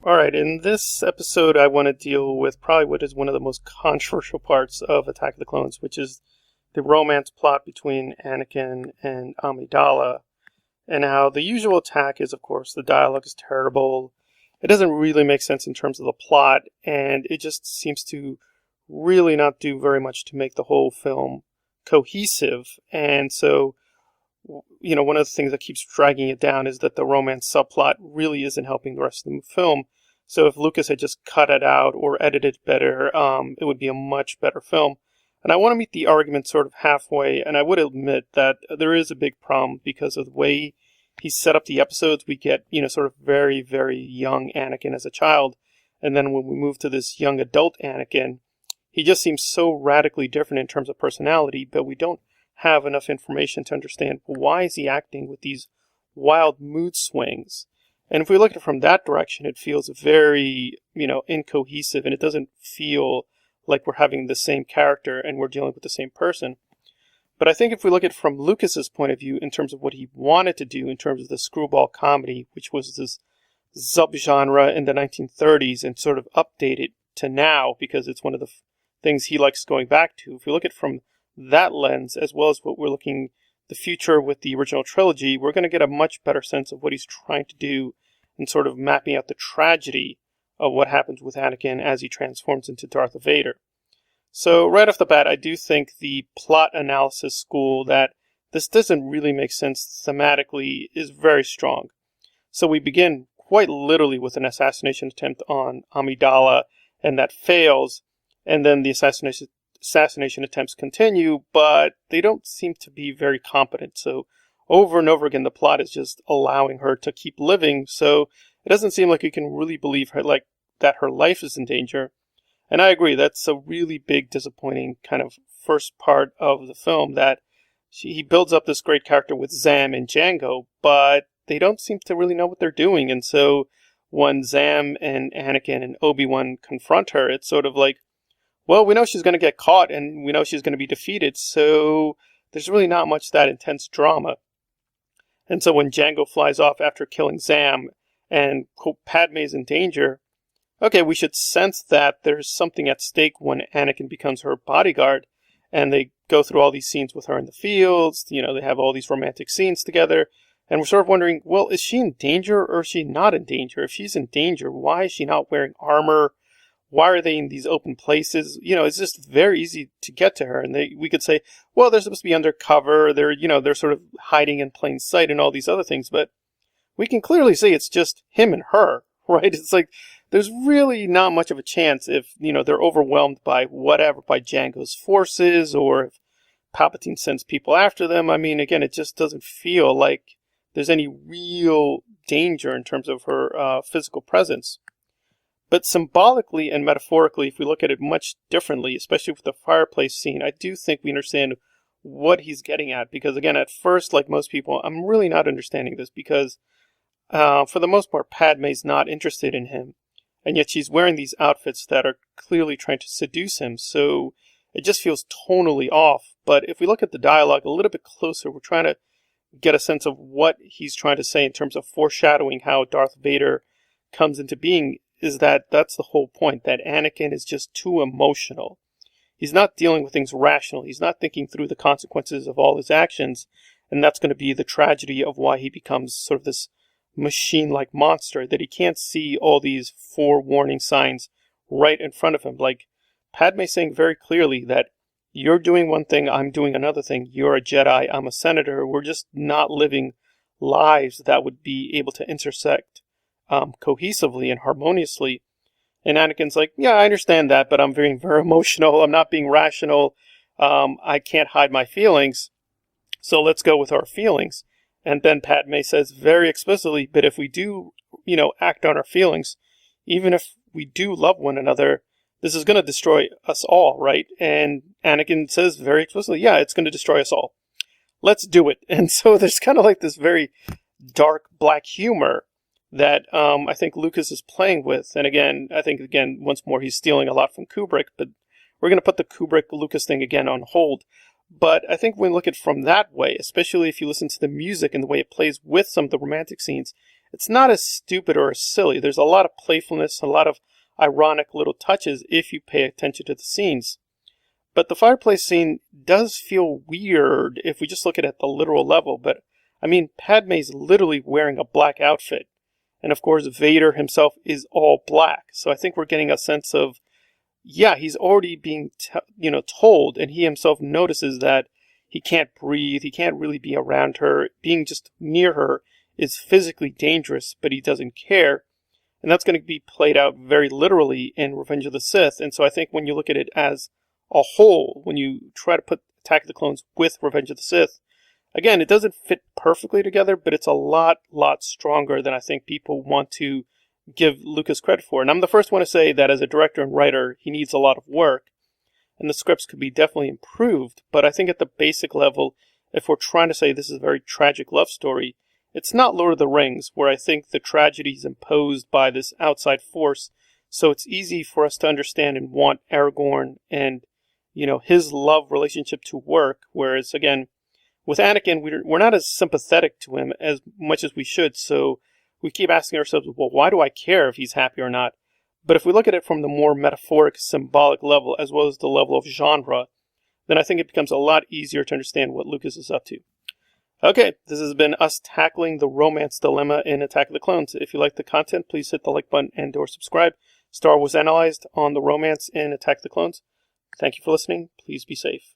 All right, in this episode, I want to deal with probably what is one of the most controversial parts of Attack of the Clones, which is the romance plot between Anakin and Amidala, and how the usual attack is, of course, the dialogue is terrible. It doesn't really make sense in terms of the plot, and it just seems to really not do very much to make the whole film cohesive. And so, one of the things that keeps dragging it down is that the romance subplot really isn't helping the rest of the film. So if Lucas had just cut it out or edited it better, it would be a much better film. And I want to meet the argument sort of halfway, and I would admit that there is a big problem because of the way he set up the episodes. We get, sort of very, very young Anakin as a child, and then when we move to this young adult Anakin, he just seems so radically different in terms of personality, but we don't have enough information to understand why is he acting with these wild mood swings. And if we look at it from that direction, it feels very, incohesive, and it doesn't feel like we're having the same character and we're dealing with the same person. But I think if we look at it from Lucas's point of view in terms of what he wanted to do in terms of the screwball comedy, which was this subgenre in the 1930s and sort of updated to now because it's one of the things he likes going back to. If we look at it from that lens, as well as what we're looking the future with the original trilogy, we're going to get a much better sense of what he's trying to do and sort of mapping out the tragedy of what happens with Anakin as he transforms into Darth Vader. So right off the bat, I do think the plot analysis school that this doesn't really make sense thematically is very strong. So we begin quite literally with an assassination attempt on Amidala, and that fails, and then the assassination attempts continue, but they don't seem to be very competent. So over and over again, the plot is just allowing her to keep living. So it doesn't seem like you can really believe her, like that her life is in danger. And I agree, that's a really big, disappointing kind of first part of the film, that he builds up this great character with Zam and Jango, but they don't seem to really know what they're doing. And so when Zam and Anakin and Obi-Wan confront her, it's sort of like, well, we know she's going to get caught and we know she's going to be defeated, so there's really not much that intense drama. And so when Jango flies off after killing Zam and Padme is in danger, okay, we should sense that there's something at stake when Anakin becomes her bodyguard, and they go through all these scenes with her in the fields, they have all these romantic scenes together, and we're sort of wondering, well, is she in danger or is she not in danger? If she's in danger, why is she not wearing armor? Why are they in these open places? It's just very easy to get to her. And we could say, well, they're supposed to be undercover. They're sort of hiding in plain sight and all these other things. But we can clearly see it's just him and her, right? It's like there's really not much of a chance if, they're overwhelmed by by Jango's forces, or if Palpatine sends people after them. I mean, again, it just doesn't feel like there's any real danger in terms of her physical presence. But symbolically and metaphorically, if we look at it much differently, especially with the fireplace scene, I do think we understand what he's getting at. Because again, at first, like most people, I'm really not understanding this because for the most part, Padme's not interested in him. And yet she's wearing these outfits that are clearly trying to seduce him. So it just feels tonally off. But if we look at the dialogue a little bit closer, we're trying to get a sense of what he's trying to say in terms of foreshadowing how Darth Vader comes into being. That's the whole point, that Anakin is just too emotional. He's not dealing with things rationally. He's not thinking through the consequences of all his actions. And that's going to be the tragedy of why he becomes sort of this machine-like monster, that he can't see all these forewarning signs right in front of him. Like Padme saying very clearly that you're doing one thing, I'm doing another thing. You're a Jedi, I'm a senator. We're just not living lives that would be able to intersect cohesively and harmoniously. And Anakin's like, yeah, I understand that, but I'm being very emotional. I'm not being rational. I can't hide my feelings. So let's go with our feelings. And then Padme says very explicitly, but if we do, act on our feelings, even if we do love one another, this is going to destroy us all, right? And Anakin says very explicitly, yeah, it's going to destroy us all. Let's do it. And so there's kind of like this very dark black humor that I think Lucas is playing with. And again, I think, once more, he's stealing a lot from Kubrick, but we're going to put the Kubrick-Lucas thing again on hold. But I think when we look at it from that way, especially if you listen to the music and the way it plays with some of the romantic scenes, it's not as stupid or as silly. There's a lot of playfulness, a lot of ironic little touches if you pay attention to the scenes. But the fireplace scene does feel weird if we just look at it at the literal level. But, I mean, Padme's literally wearing a black outfit. And of course, Vader himself is all black. So I think we're getting a sense of, yeah, he's already being, told, and he himself notices that he can't breathe, he can't really be around her. Being just near her is physically dangerous, but he doesn't care. And that's going to be played out very literally in Revenge of the Sith. And so I think when you look at it as a whole, when you try to put Attack of the Clones with Revenge of the Sith, again, it doesn't fit perfectly together, but it's a lot stronger than I think people want to give Lucas credit for. And I'm the first one to say that as a director and writer, he needs a lot of work, and the scripts could be definitely improved. But I think at the basic level, if we're trying to say this is a very tragic love story, it's not Lord of the Rings, where I think the tragedy is imposed by this outside force. So it's easy for us to understand and want Aragorn and his love relationship to work, whereas, again, with Anakin, we're not as sympathetic to him as much as we should, so we keep asking ourselves, well, why do I care if he's happy or not? But if we look at it from the more metaphoric, symbolic level, as well as the level of genre, then I think it becomes a lot easier to understand what Lucas is up to. Okay, this has been us tackling the romance dilemma in Attack of the Clones. If you like the content, please hit the like button and/or subscribe. Star Wars Analyzed on the romance in Attack of the Clones. Thank you for listening. Please be safe.